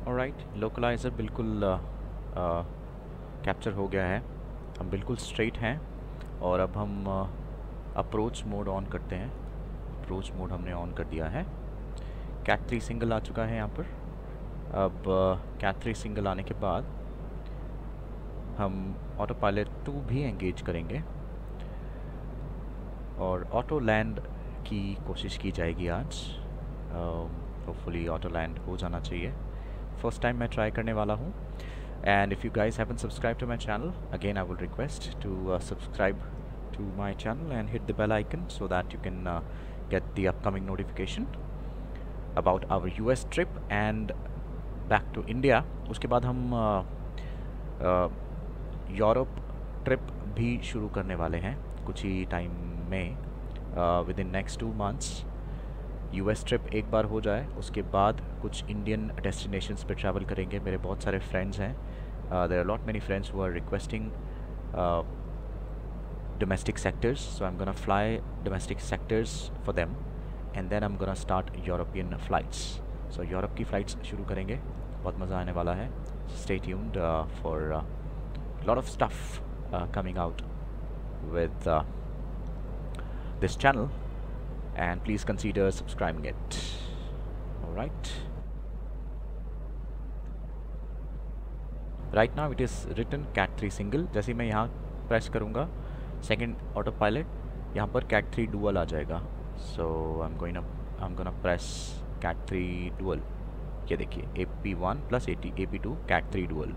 ऑलराइट, लोकलाइज़र बिल्कुल कैप्चर हो गया है, हम बिल्कुल स्ट्रेट हैं। और अब हम अप्रोच मोड ऑन करते हैं। अप्रोच मोड हमने ऑन कर दिया है। कैट 3 सिंगल आ चुका है यहाँ पर। अब कैट 3 सिंगल आने के बाद हम ऑटो पायलट 2 भी एंगेज करेंगे और ऑटो लैंड की कोशिश की जाएगी आज। होपफुली ऑटो लैंड हो जाना चाहिए। फर्स्ट टाइम मैं ट्राई करने वाला हूँ। And if you guys haven't subscribed to my channel, again I will request to subscribe to my channel and hit the bell icon so that you can get the upcoming notification about our US trip and back to India. उसके बाद हम Europe trip भी शुरू करने वाले हैं कुछ ही time में, within next 2 months. US trip एक बार हो जाए, उसके बाद कुछ इंडियन डेस्टिनेशंस पे ट्रैवल करेंगे। मेरे बहुत सारे फ्रेंड्स हैं, there are lot many friends who are requesting domestic sectors, so I'm gonna fly domestic sectors for them and then I'm gonna start European flights. So Europe की flights शुरू करेंगे, बहुत मज़ा आने वाला है. Stay tuned for a lot of stuff coming out with this channel, and please consider subscribing it. Alright. Right now it is written cat 3 single. जैसे मैं यहाँ प्रेस करूँगा सेकेंड ऑटो पायलट, यहाँ पर cat 3 dual आ जाएगा. So I'm gonna press cat 3 dual. ये देखिए AP1 plus AP2 cat 3 dual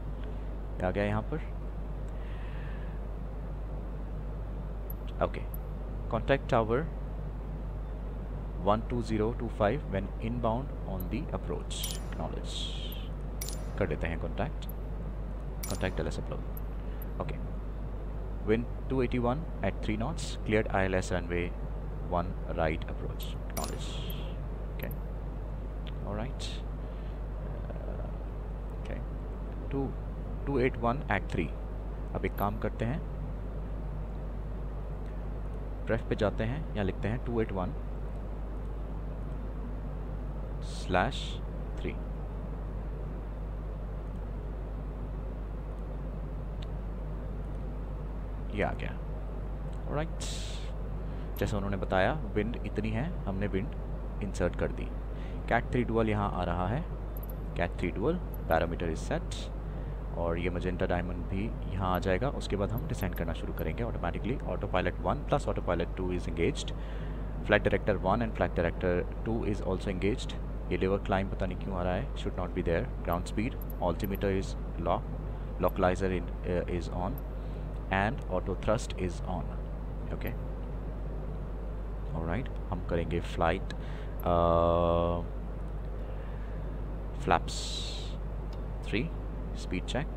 आ गया यहाँ पर. Okay. Contact tower 12025 when inbound on the approach. Acknowledge. कर देते हैं contact LS upload. Okay. Wind 281 at 3 knots. Cleared ILS runway 1 right approach. Acknowledge. Okay. All right. Okay. 281 at 3. अब एक काम करते हैं, प्रेफ पे जाते हैं, यहाँ लिखते हैं 281/3. ये आ गया. राइट. जैसे उन्होंने बताया विंड इतनी है, हमने विंड इंसर्ट कर दी. cat 3 dual यहाँ आ रहा है. cat 3 dual parameter is set, और ये मजेंटा डायमंड भी यहाँ आ जाएगा. उसके बाद हम डिसेंड करना शुरू करेंगे automatically. Auto pilot 1 plus auto pilot 2 is engaged. Flight director 1 and flight director 2 is also engaged. ये लेवर क्लाइंब पता नहीं क्यों आ रहा है, should not be there. Ground speed, altimeter is localiser is on and auto thrust is on. Okay. All right. हम करेंगे flight flaps 3 speed check.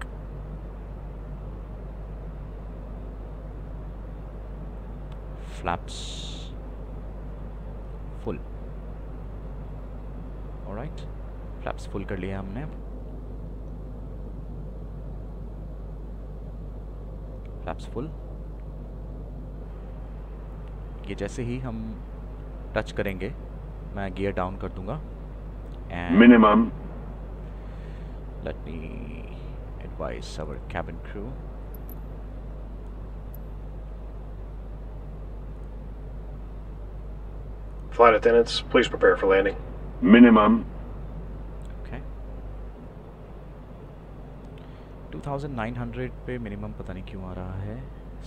Flaps full. All right. Flaps full कर लिया हमने. Flaps full. ये जैसे ही हम touch करेंगे मैं गियर डाउन कर दूंगा. And minimum. Let me advise our cabin crew. Flight attendants, please prepare for landing. Minimum. 2900 पे मिनिमम पता नहीं क्यों आ रहा है.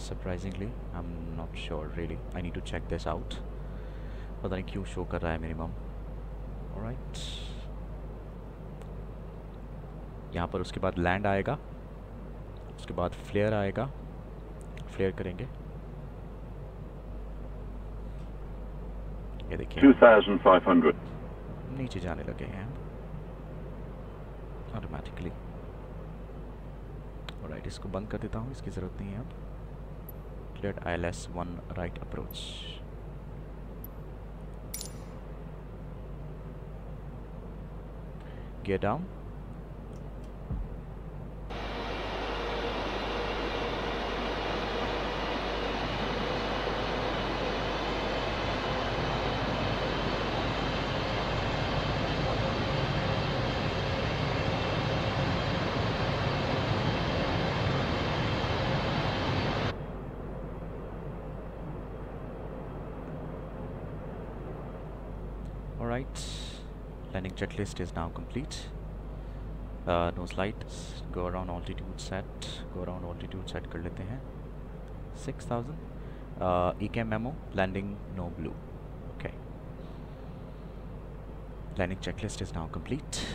Surprisingly I am not sure really. I need to check this out. पता नहीं क्यों शो कर रहा है मिनिमम. ऑलराइट. यहाँ पर उसके बाद लैंड आएगा, उसके बाद फ्लेयर आएगा. फ्लेयर करेंगे. ये देखिए 2500 नीचे जाने लगे हैं ऑटोमेटिकली. राइट. इसको बंद कर देता हूँ, इसकी ज़रूरत नहीं है अब. Cleared ILS 1 right approach. Gear down. Alright, landing checklist is now complete. Nose lights, go around altitude set. कर लेते हैं 6000. ECAM memo, landing no blue. Okay. Landing checklist is now complete.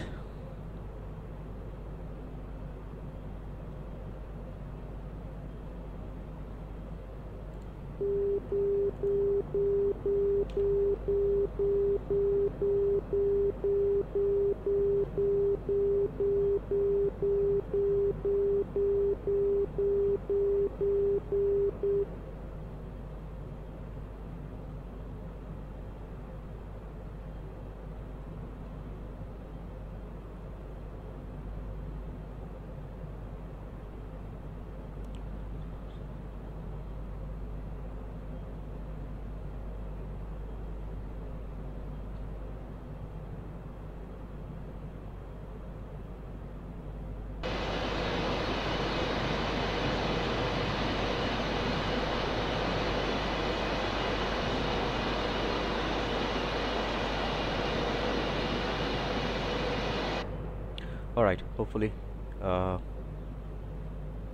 All right, hopefully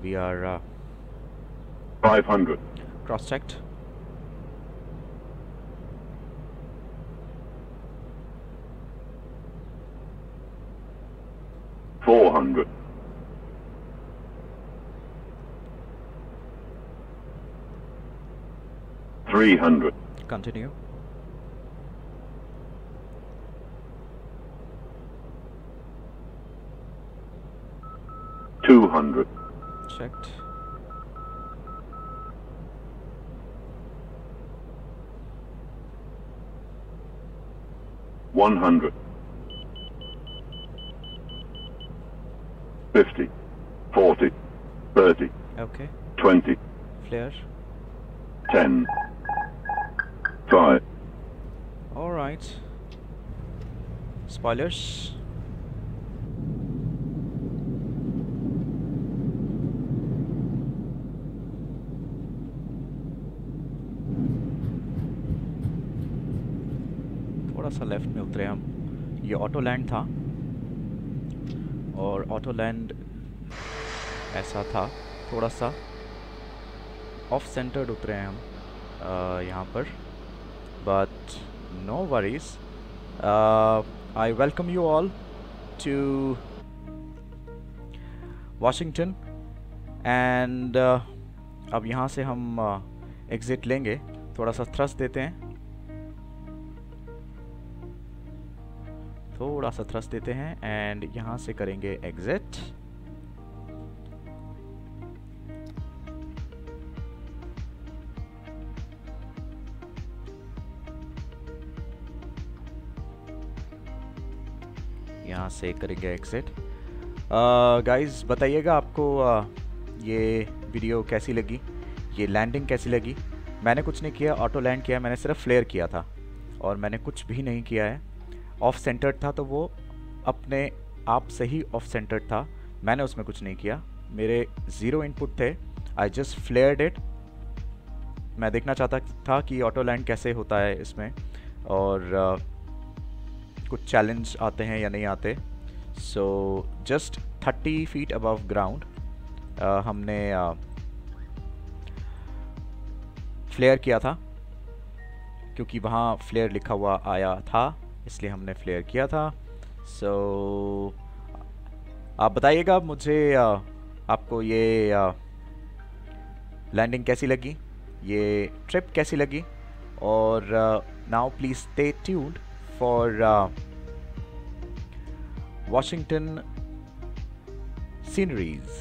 we are 500. cross-checked. $400. 300. Continue. $200. Checked. $100. 50. 40. 30. Okay. 20. Flare. 10. 5. All right. Spoilers. थोड़ा सा left में उतरे हम. ये auto land था और ऑटो लैंड ऐसा था, थोड़ा सा ऑफ सेंटर्ड उतरे हैं हम यहाँ पर, but no worries. I welcome you all to Washington and अब यहाँ से हम एग्ज़िट लेंगे. थोड़ा सा थ्रस्ट देते हैं, थोड़ा सा थ्रस्ट देते हैं एंड यहाँ से करेंगे एग्ज़िट. यहाँ से करेंगे एग्ज़िट. गाइस बताइएगा आपको ये वीडियो कैसी लगी, ये लैंडिंग कैसी लगी. मैंने कुछ नहीं किया, ऑटो लैंड किया, मैंने सिर्फ फ्लेयर किया था और मैंने कुछ भी नहीं किया है. ऑफ सेंटर्ड था तो वो अपने आप से ही ऑफ सेंटर्ड था, मैंने उसमें कुछ नहीं किया. मेरे ज़ीरो इनपुट थे, आई जस्ट फ्लेयर्ड इट. मैं देखना चाहता था कि ऑटो लैंड कैसे होता है इसमें और कुछ चैलेंज आते हैं या नहीं आते. So just 30 feet above ground हमने फ्लेयर किया था, क्योंकि वहाँ फ्लेयर लिखा हुआ आया था इसलिए हमने फ्लेयर किया था. सो आप बताइएगा मुझे आपको ये लैंडिंग कैसी लगी, ये ट्रिप कैसी लगी. और now please stay tuned for Washington sceneries.